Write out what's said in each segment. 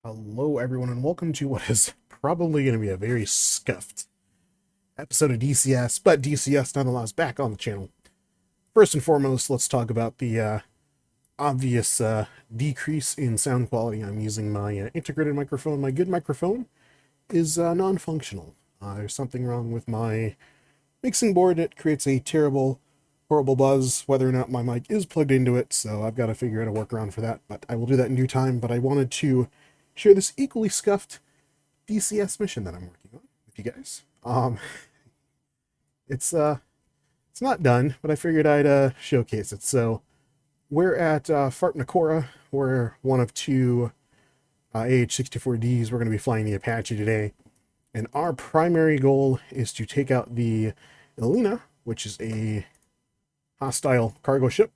Hello, everyone, and welcome to what is probably going to be a very scuffed episode of DCS, but DCS nonetheless back on the channel. First and foremost, let's talk about the obvious decrease in sound quality. I'm using my integrated microphone. My good microphone is non-functional. There's something wrong with my mixing board. It creates a terrible, horrible buzz, whether or not my mic is plugged into it, so I've got to figure out a workaround for that, but I will do that in due time. But I wanted to share this equally scuffed DCS mission that I'm working on with you guys. It's not done, but I figured I'd showcase it. So we're at Fart Nakora. We're one of two AH-64Ds. We're going to be flying the Apache today, and our primary goal is to take out the Elena, which is a hostile cargo ship.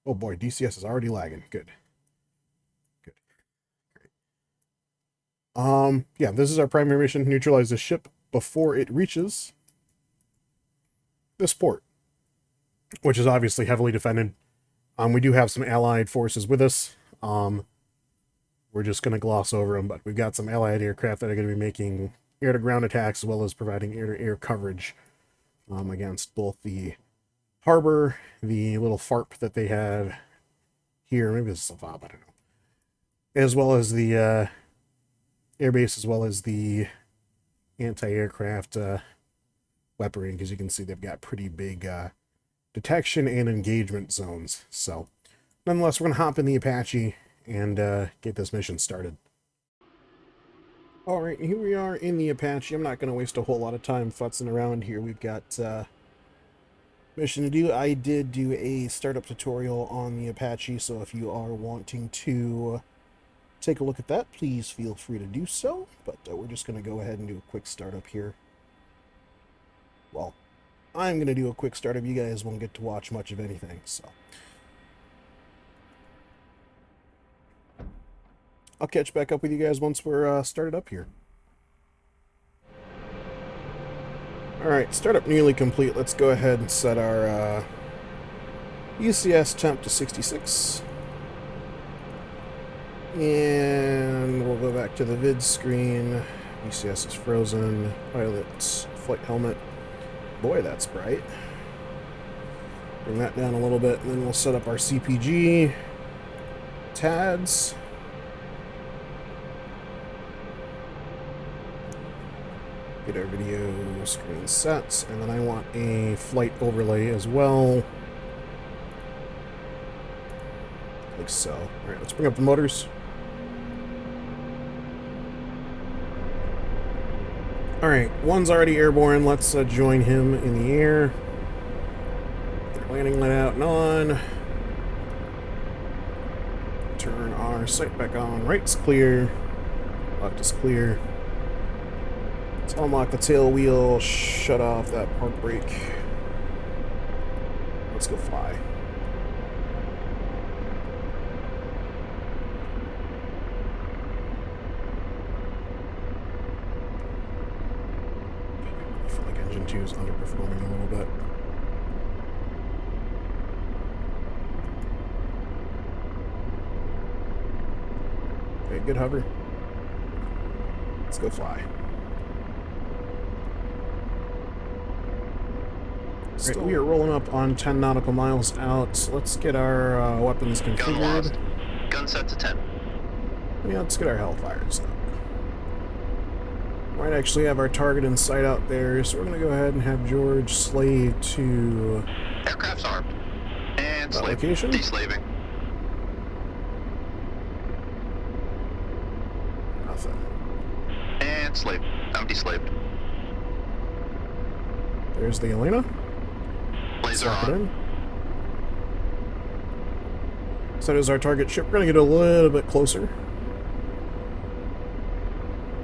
Oh boy, DCS is already lagging. Good. Yeah, this is our primary mission: neutralize the ship before it reaches this port, which is obviously heavily defended. We do have some allied forces with us. We're just going to gloss over them, but we've got some allied aircraft that are going to be making air-to-ground attacks as well as providing air-to-air coverage against both the harbor, the little FARP that they have here, maybe this is a FOB, I don't know, as well as the airbase, as well as the anti-aircraft weaponry, because you can see they've got pretty big detection and engagement zones. So nonetheless, we're going to hop in the Apache and get this mission started. Alright, here we are in the Apache. I'm not going to waste a whole lot of time futzing around here. We've got mission to do. I did do a startup tutorial on the Apache, so if you are wanting to take a look at that, please feel free to do so. But we're just going to go ahead and do a quick startup here. Well, I'm going to do a quick startup. You guys won't get to watch much of anything, so I'll catch back up with you guys once we're started up here. Alright, startup nearly complete. Let's go ahead and set our UCS temp to 66. And we'll go back to the vid screen. UCS is frozen. Pilot flight helmet. Boy, that's bright. Bring that down a little bit, and then we'll set up our CPG. TADS. Get our video screen sets, and then I want a flight overlay as well. Like so. Alright, let's bring up the motors. Alright, one's already airborne. Let's join him in the air. Get our landing light out and on. Turn our sight back on. Right's clear. Left is clear. Let's unlock the tail wheel, shut off that park brake. Let's go fly. I feel like engine 2 is underperforming a little bit. Okay, good hover. Let's go fly. Right, we are rolling up on 10 nautical miles out. Let's get our weapons configured. Gun set to 10. Yeah, let's get our Hellfires up. Might actually have our target in sight out there, so we're going to go ahead and have George slave to Aircraft's armed. And slave. Location. Deslaving. Nothing. And slave. I'm deslaved. There's the Elena. Laser Lock it on. in. So that is our target ship. We're going to get a little bit closer.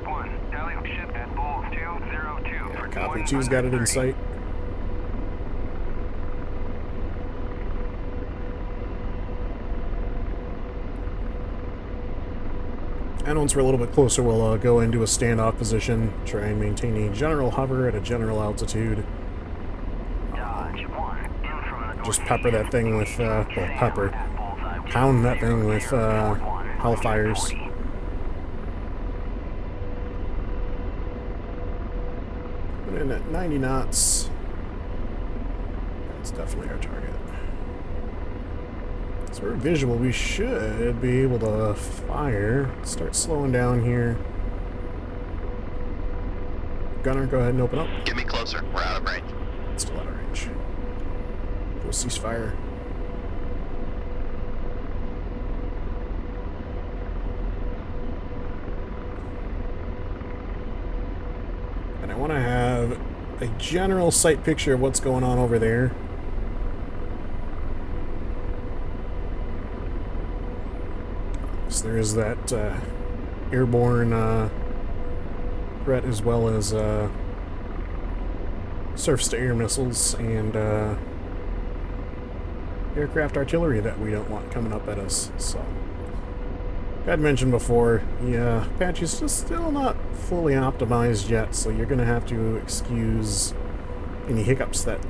One, tally up ship at Bull 202. Yeah, copy. 2's got it in sight. And once we're a little bit closer, we'll go into a standoff position, try and maintain a general hover at a general altitude. Dodge 1, in from the Just pepper that thing with, well, pepper. Pound that thing with Hellfires. 140. Put in at 90 knots. That's definitely our target. So we're visual. We should be able to fire. Start slowing down here. Gunner, go ahead and open up. Get me closer. We're out of range. Still out of range. Go ceasefire. And I want to have a general sight picture of what's going on over there. So there is that airborne threat, as well as surface-to-air missiles and aircraft artillery that we don't want coming up at us. So, I'd mentioned before, yeah, Apache's just still not fully optimized yet, so you're going to have to excuse any hiccups that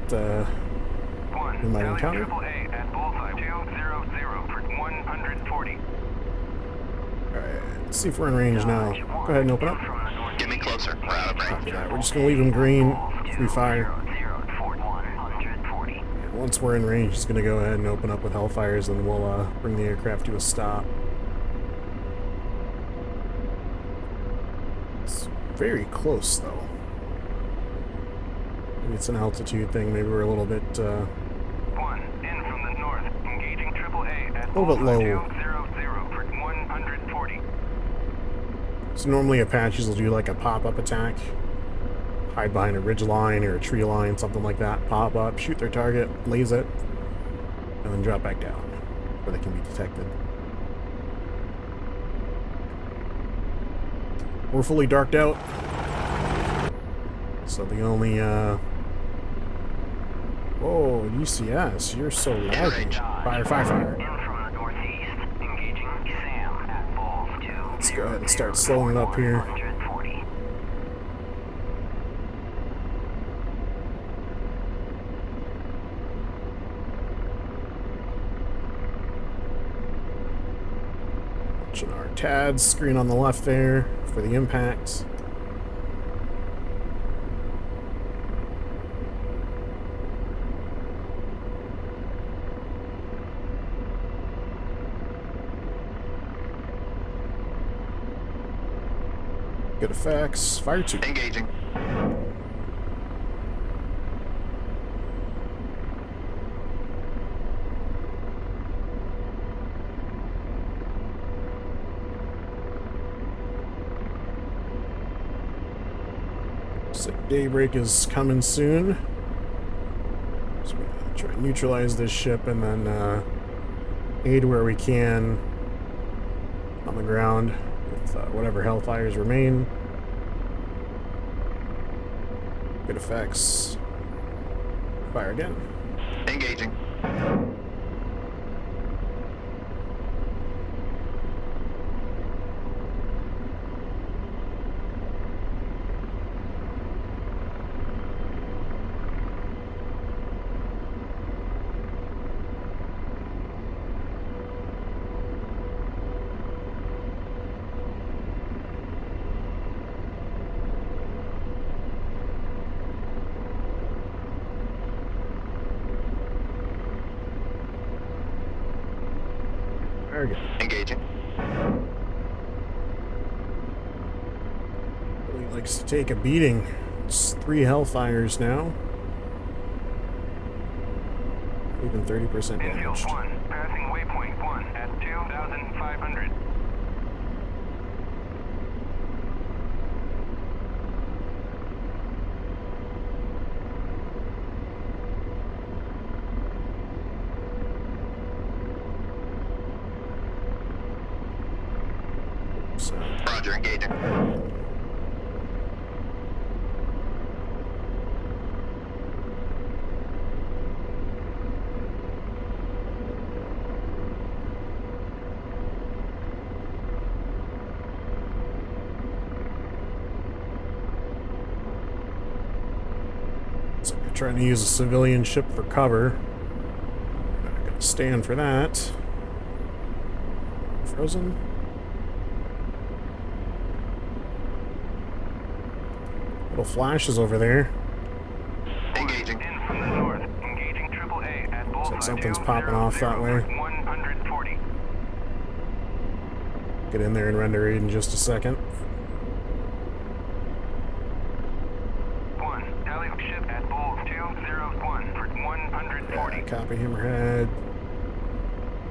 we might encounter. AAA at bullseye 200 for 140. Alright, let's see if we're in range now. Go ahead and open up. Get me closer. We're out of range. Copy that. We're just going to leave him green if we fire. And once we're in range, he's going to go ahead and open up with Hellfires, and we'll bring the aircraft to a stop. It's very close, though. Maybe it's an altitude thing. Maybe we're a little bit, One in from the north, engaging AAA at a little bit low. 200 for 140. So normally Apaches will do like a pop-up attack. Hide behind a ridge line or a tree line, something like that. Pop up, shoot their target, laze it, and then drop back down where they can be detected. We're fully darked out. So the only, whoa, DCS, you're so laggy. Fire, fire, fire. In from the northeast, engaging Sam at balls 200. Let's go ahead and start slowing it up here. 140. Watching our TADS screen on the left there for the impacts. Good effects. Fire 2. Engaging. Looks like daybreak is coming soon. So we're gonna try and neutralize this ship and then aid where we can on the ground with whatever Hellfires remain. Good effects. Fire again. Engaging. Fire again. Engaging. Really likes to take a beating. It's 3 Hellfires now. Even 30% damaged. Infield 1, passing waypoint 1 at 2,500. So, Roger. Engaging. so we're trying to use a civilian ship for cover. We're not going to stand for that. Frozen. Little flashes over there. Engaging. In from the north. Engaging AAA at Looks like bullseye something's 200 popping off that way. for 140. Get in there and render aid in just a second. 1. Tally ship at Bulls 201 for 140. Copy hammerhead.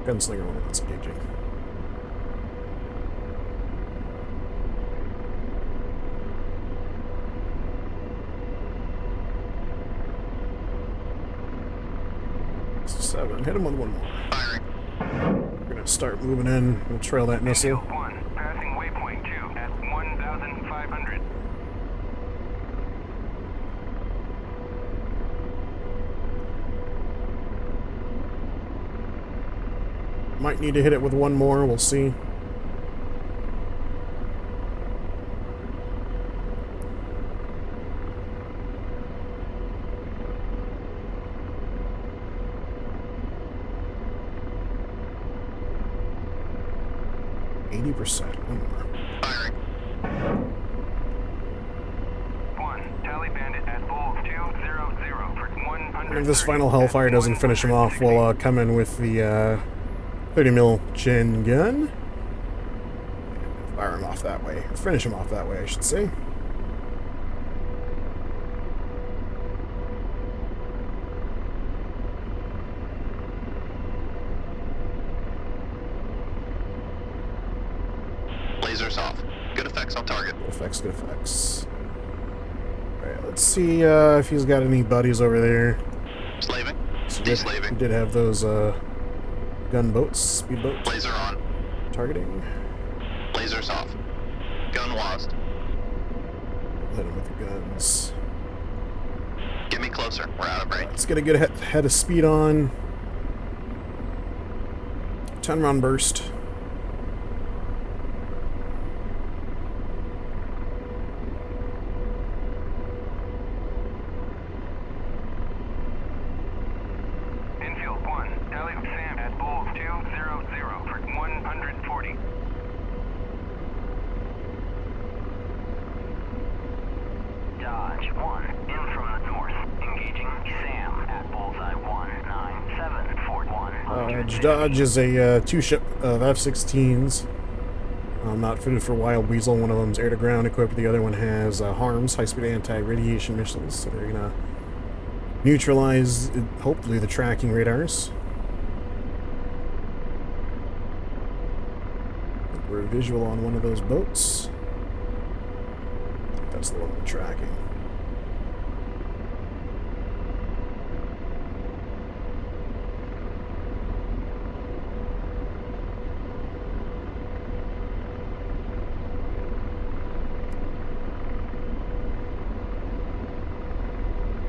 Gunslinger 1, that's engaging. Seven. Hit him with one more. Firing. We're gonna start moving in. We'll trail that missile. 1. Passing waypoint 2 at 1,500. Might need to hit it with one more. We'll see. %. One more. Firing. 1. Tally bandit at Bulls 200 for 100. If this final Hellfire doesn't finish him off, we'll come in with the 30 mil chin gun. Fire him off that way. Or finish him off that way, I should say. Lasers off. Good effects on target. Good effects, good effects. Alright, let's see if he's got any buddies over there. Slaving. So he Deslaving. did have those gunboats, speedboats. Laser on. Targeting. Lasers off. Gun lost. Hit him with the guns. Get me closer. We're out of range. Let's get a good head of speed on. 10 round burst. Infield 1. Tally Sam at Bulls 200 for 140. Dodge 1. In from the north. Engaging Sam at Bullseye 197 for 100. Dodge is a two-ship of F-16s. Not fitted for Wild Weasel. One of them's air-to-ground equipped. The other one has HARMs, high-speed anti-radiation missiles. So they're gonna neutralize, hopefully, the tracking radars. We're visual on one of those boats. I think that's the one we're tracking.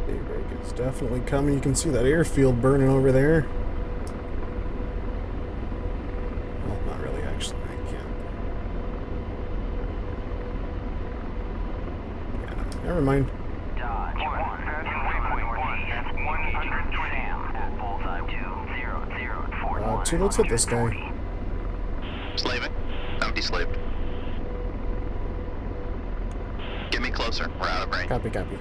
Daybreak is definitely coming. You can see that airfield burning over there. Well, not really, actually. I can't. Yeah, no, never mind. Dodge 1. Passing waypoint 1 at 100 Sam at Bullseye 200 for 140. Let's hit this guy. Slaving. I'm deslaved. Get me closer. We're out of range. Copy, copy.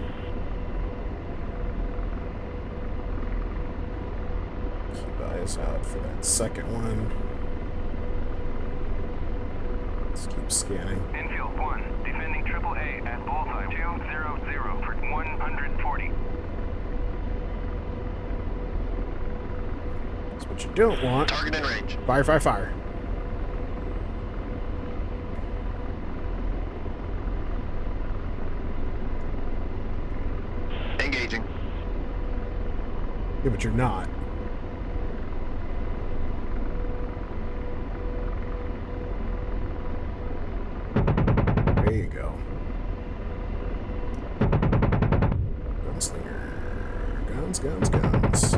Keep eyes out for that second one. Let's keep scanning. Infield 1. Defending AAA at Bullseye 200 for 140. That's what you don't want. Target in range. Fire, fire, fire. Engaging. Yeah, but you're not. There you go. Gunslinger. Guns, guns, guns.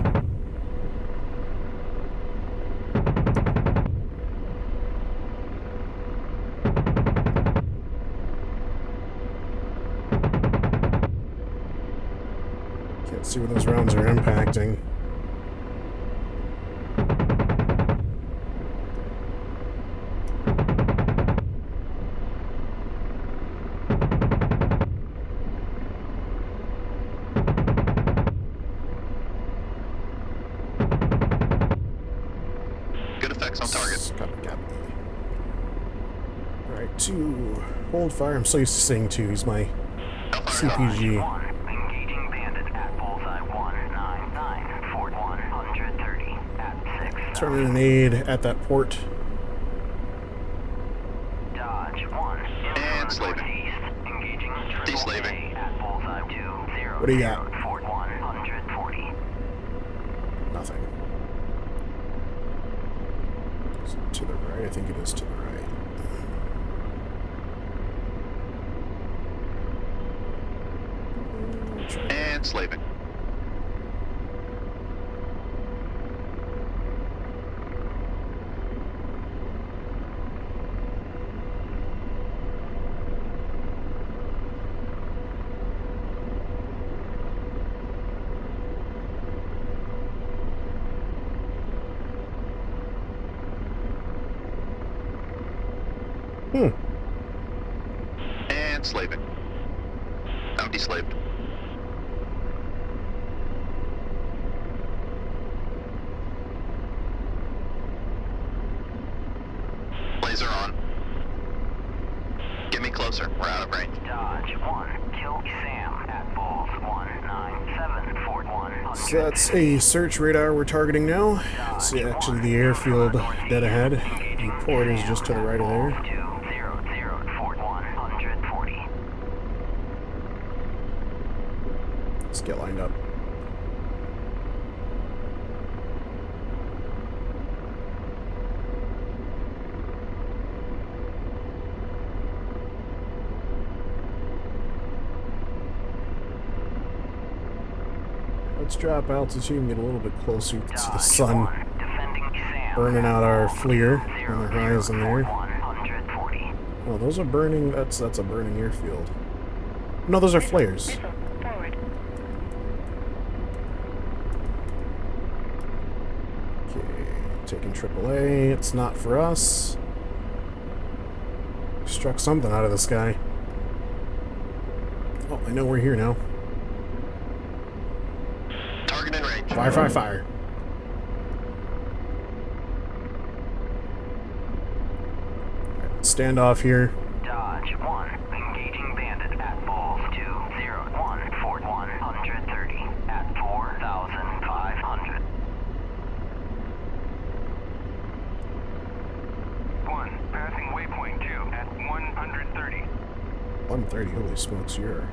Can't see where those rounds are impacting. Alright, 2. Hold fire. I'm so used to saying 2. He's my Hellfire. CPG. 1. Engaging bandit at bullseye 199. Fort 130 at 6. Turning an aid at that port. Dodge 1. And slaving. Northeast. Engaging triple Deslaving. A at bullseye 200. What do you got? Fort 140. Nothing. Is it to the right? I think it is to the right. And slaving. And slaving. I'm deslaved. Laser on. Get me closer. We're out of range. Dodge 1. Kill Sam at bulls 197. Fort 100. So that's a search radar we're targeting now. See, actually the airfield dead ahead. The port is just to the right of there. 200. Fort 140. Let's get lined up. Let's drop altitude and get a little bit closer. You can see the sun burning out our FLIR on the horizon there. 140. Oh, those are burning. That's a burning airfield. No, those are flares. Missile forward. Okay, taking AAA. It's not for us. Struck something out of the sky. Oh, I know we're here now. Target in range. Fire, fire, fire. Alright, standoff here. Dodge 1. Engaging bandit at bulls 201. Fort 130 at 4,500. 1. Passing waypoint 2 at 130. 130. Holy smokes, you're.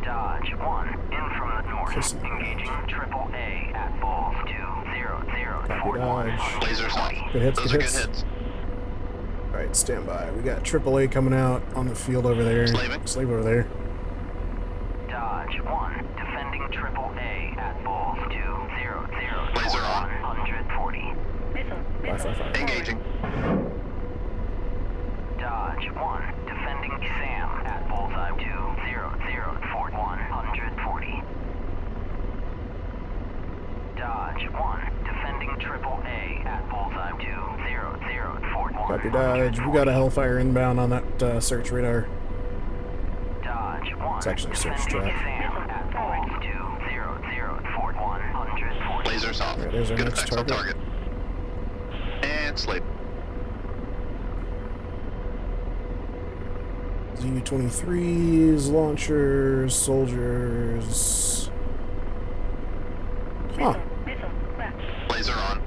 Dodge 1. In from the north. Kissing the Engaging triple A at bulls 200. Copy, Fort dodge. 120. Lasers off. Good hits, Those good are hits. good hits. Alright, stand by. We got AAA coming out on the field over there. Slaving. Slave over there. Dodge 1. Defending triple A at bulls 200. Laser Fort on. 140. Missile. Fire, fire, fire. Engaging. Dodge 1. Defending Sam at bullseye 200. Fort 140. Dodge 1. Defending triple A at bullseye 200. Fort 140. Copy, dodge. We got a Hellfire inbound on that search radar. Dodge 1. It's actually a search Defending trap. Sam at bulls 200. Fort 140. Lasers off. Alright, there's our Good next effects on target. target. And slave. Z-23s, launchers, soldiers. Huh. Missile left. Laser on.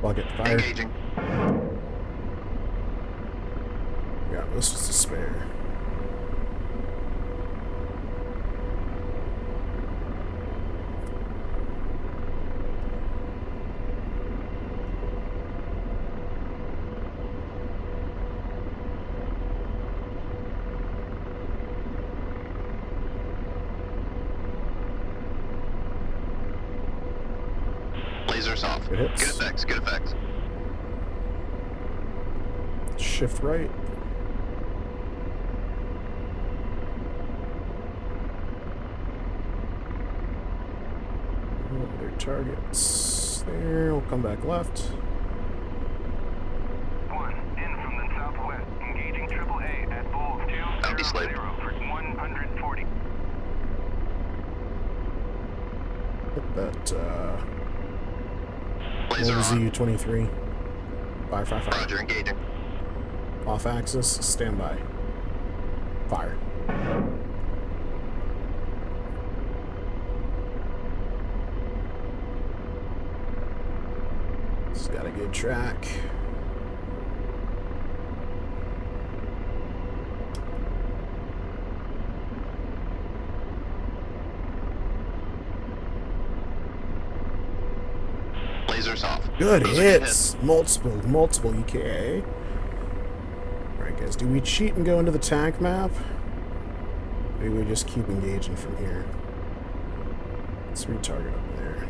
Bucket fire. Engaging. Yeah, this is a spare. Lasers off. Good hits. Good effects. Good effects. Shift right. Other targets. There, we'll come back left. 1. In from the southwest. Engaging triple A at bulls 200. Empty slave. For 140. that Laser on. ZU-23. Fire, fire, fire. Roger, engaging. Off axis, standby. Fire. It's got a good track. Lasers off. Good Those are hits. Multiple EKA. Alright guys, do we cheat and go into the tank map? Maybe we just keep engaging from here. Let's retarget up there.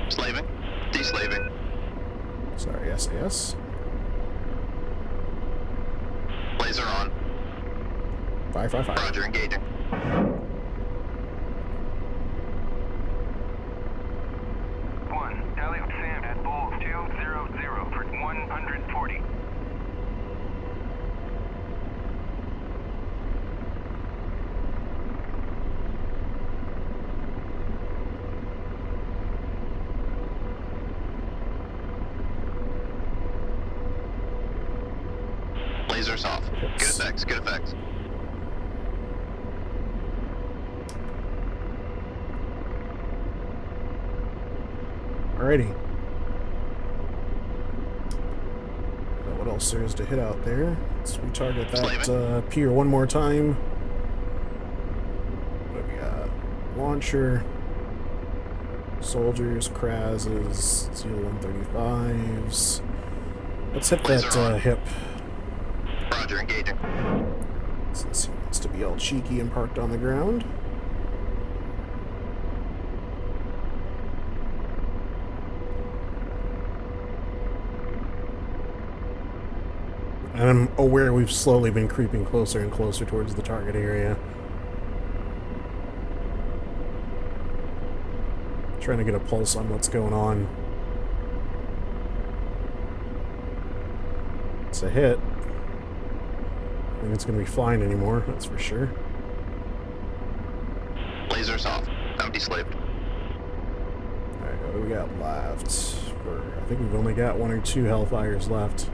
Slaving. Deslaving. Sorry, SAS. Laser on. Fire, fire, fire. Roger, engaging. Tally up Sam at Bulls 200 for 140. Lasers off. Good effects, good effects. Alrighty. What else there is to hit out there? Let's retarget that pier one more time. What do we got? Launcher. Soldiers, Krazes, ZL-135s. Let's hit that hip. Roger, engaging. Since he wants to be all cheeky and parked on the ground. And I'm aware we've slowly been creeping closer and closer towards the target area. Trying to get a pulse on what's going on. It's a hit. I don't think it's going to be flying anymore, that's for sure. Lasers off. I'm deslaved. Alright, what do we got left? I think we've only got 1 or 2 Hellfires left.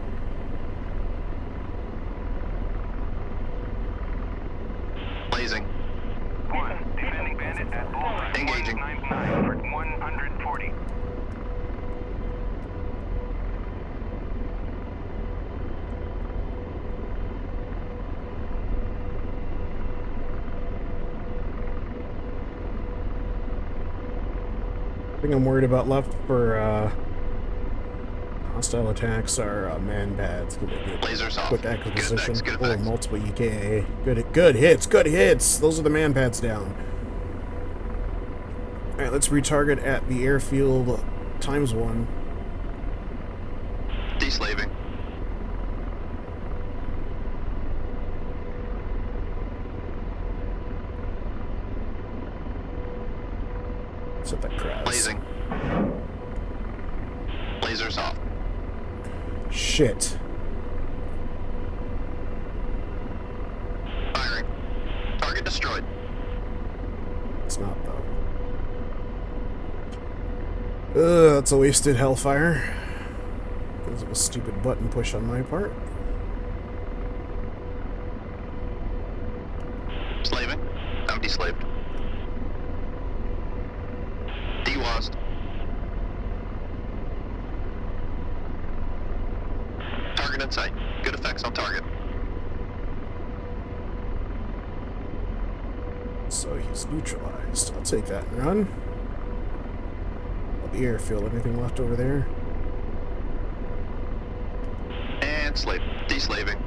Blazing. 1. Defending bandit at Bullseye. Engaging. 199 for 140. The thing I'm worried about left for hostile attacks are man pads. Lasers off. Quick acquisition. Good Oh, effects. multiple EKA. Good hits. Good hits. Those are the man pads down. All right, let's retarget at the airfield ×1. Deslaving. Set that crash. Blazing. Lasers off. Shit. Firing. Target destroyed. It's not though. That's a wasted Hellfire. Because of a stupid button push on my part. Slaving. I'm deslaved. Dewased. Target in sight. Good effects on target. So he's neutralized. I'll take that and run. The airfield, anything left over there? And slave. Deslaving.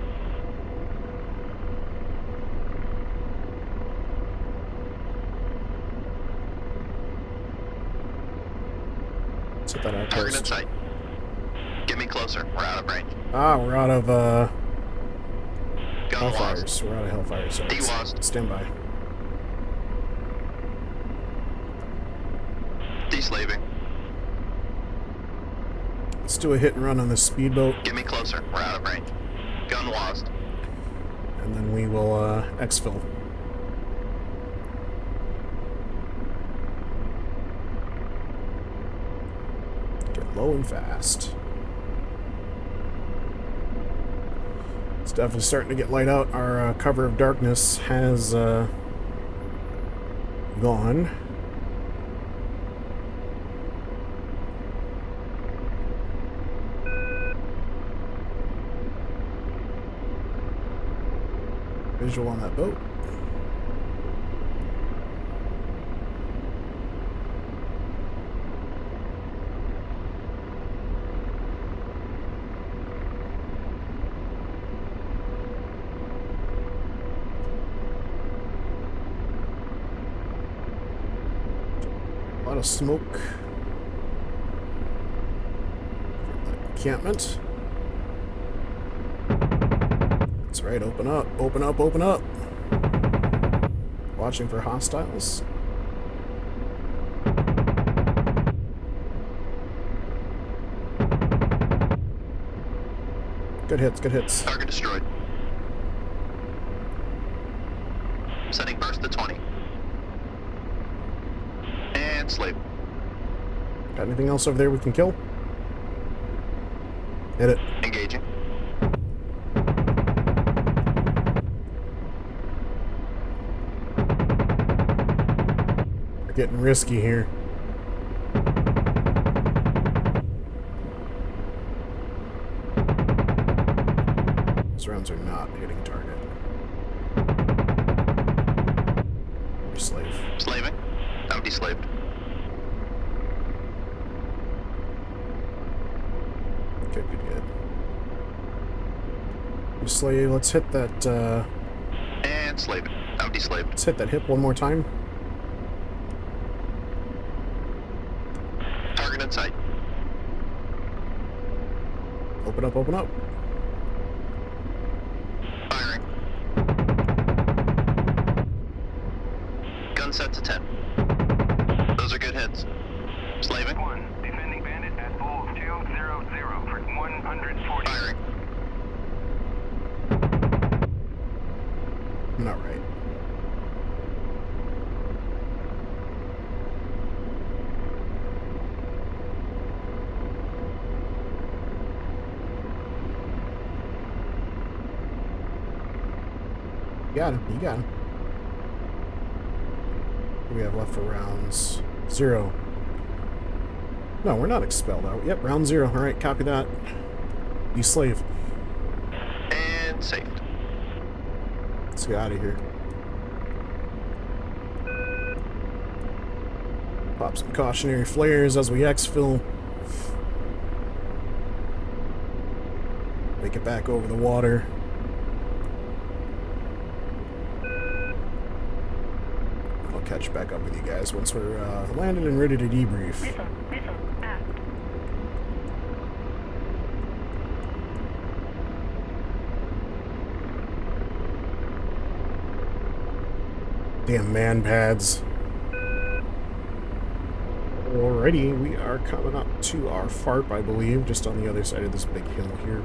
Set that Target in outpost. sight. Get me closer. We're out of range. Ah, we're out of Gun lost. Hellfires. We're out of Hellfires. So Dewased. stand by. Deslaving. Let's do a hit and run on this speedboat, Get me closer. We're out of range. Gun lost. and then we will exfil. Low and fast. It's definitely starting to get light out. Our cover of darkness has gone. Visual on that boat. A lot of smoke. Encampment. That's right, open up, open up, open up. Watching for hostiles. Good hits, good hits. Target destroyed. Setting burst to 20. And slave. Got anything else over there we can kill? Hit it. Engaging. We're getting risky here. Those rounds are not hitting target. Your slave. Slaving. Empty slaved. Good, good, good. Your slave, let's hit that, And slaving. Empty slaved. let's hit that hip one more time. Target in sight. Open up, open up. Firing. Gun set to 10. Those are good hits. Slaving. 1. Defending bandit at bull 200 for 140. Firing. Not right. You got him. You got him. What do we have left for rounds? 0. No, we're not expelled out. Yep, round 0. Alright, copy that. You slave. And saved. Let's get out of here. Pop some cautionary flares as we exfil. Make it back over the water. I'll catch back up with you guys once we're landed and ready to debrief. Missile aft. Damn man pads. Alrighty, we are coming up to our FARP, I believe, just on the other side of this big hill here.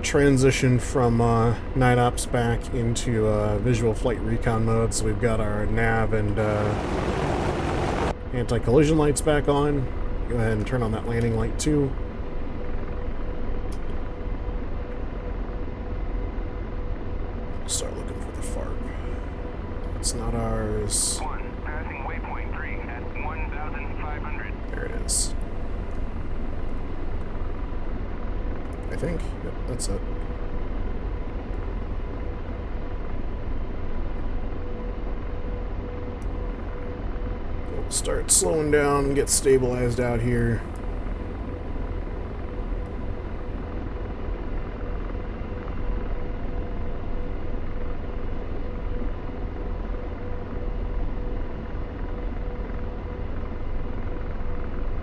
Transition from night ops back into visual flight recon mode, so we've got our nav and anti-collision lights back on. Go ahead and turn on that landing light too. Start looking for the FARP. It's not ours. 1. Passing waypoint 3 at 1,500. There it is. I think. Yep, that's it. We'll start slowing down and get stabilized out here.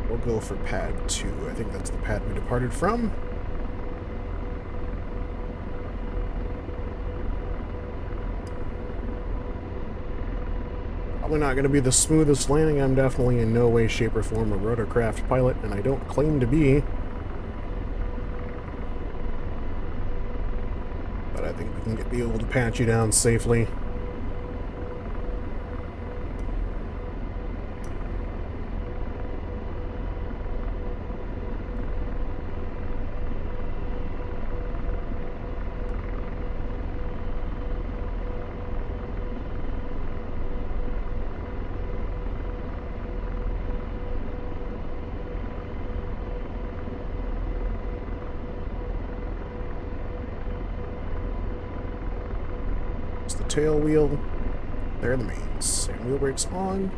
We'll go for pad 2. I think that's the pad we departed from. Probably not going to be the smoothest landing. I'm definitely in no way, shape, or form a rotorcraft pilot, and I don't claim to be. But I think we can be able to patch you down safely. tail wheel. There are the mains. And wheel brakes on.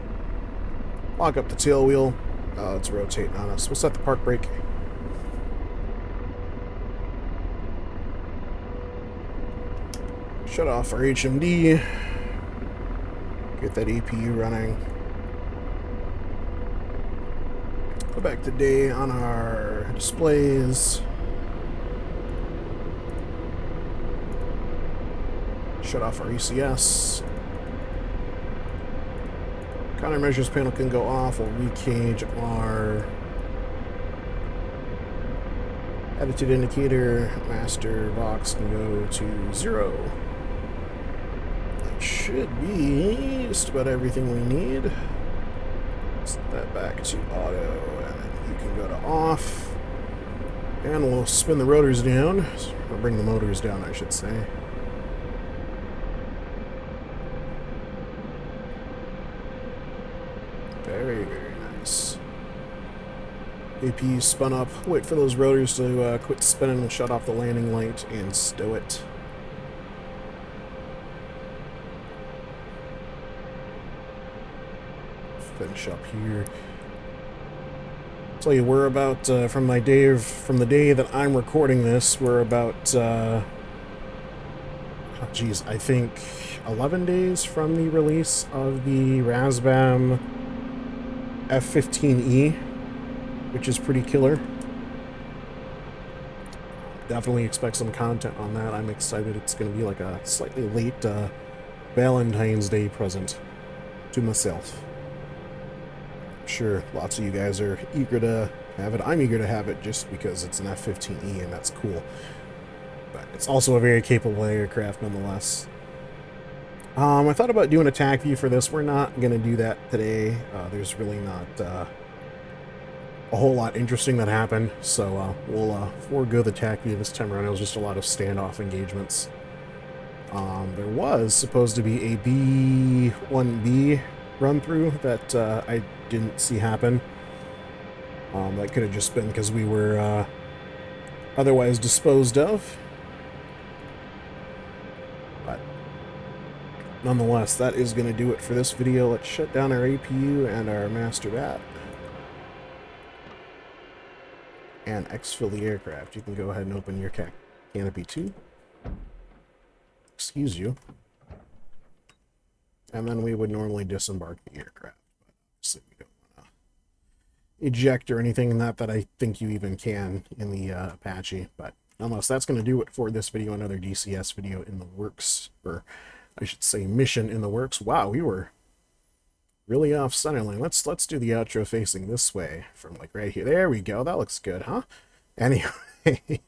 Lock up the tail wheel. It's rotating on us. We'll set the park brake. Shut off our HMD. Get that APU running. Go back to day on our displays. Shut off our ECS. Countermeasures panel can go off. We'll recage our attitude indicator. Master box can go to 0. That should be just about everything we need. Set that back to auto, and then you can go to off. And we'll spin the rotors down, or bring the motors down, I should say. Very, very nice. APU spun up. Wait for those rotors to quit spinning and shut off the landing light and stow it. Finish up here. Tell you, we're about from the day that I'm recording this, we're about I think 11 days from the release of the Razbam F-15E, which is pretty killer. Definitely expect some content on that. I'm excited. It's going to be like a slightly late Valentine's Day present to myself. Sure, lots of you guys are eager to have it. I'm eager to have it just because it's an F-15E and that's cool. But it's also a very capable aircraft nonetheless. I thought about doing a tac view for this. We're not going to do that today. There's really not a whole lot interesting that happened. So we'll forego the tac view this time around. It was just a lot of standoff engagements. There was supposed to be a B-1B run-through that I didn't see happen. That could have just been because we were otherwise disposed of. But nonetheless, that is going to do it for this video. Let's shut down our APU and our master bat. And exfil the aircraft. You can go ahead and open your canopy too. Excuse you. And then we would normally disembark the aircraft. But obviously we don't want to eject or anything that I think you even can in the Apache. But nonetheless, that's going to do it for this video. Another DCS video in the works. Or I should say mission in the works. Wow, we were really off center line. Let's do the outro facing this way from like right here. There we go. That looks good, huh? Anyway,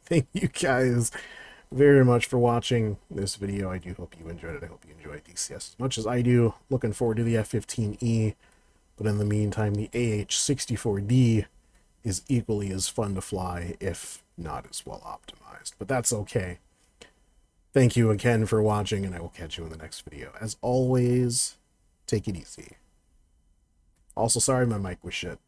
thank you guys very much for watching this video. I do hope you enjoyed it. I hope you enjoyed DCS as much as I do. Looking forward to the F-15E. But in the meantime, the AH-64D is equally as fun to fly, if not as well optimized. But that's okay. Thank you again for watching, and I will catch you in the next video. As always, take it easy. Also, sorry my mic was shit.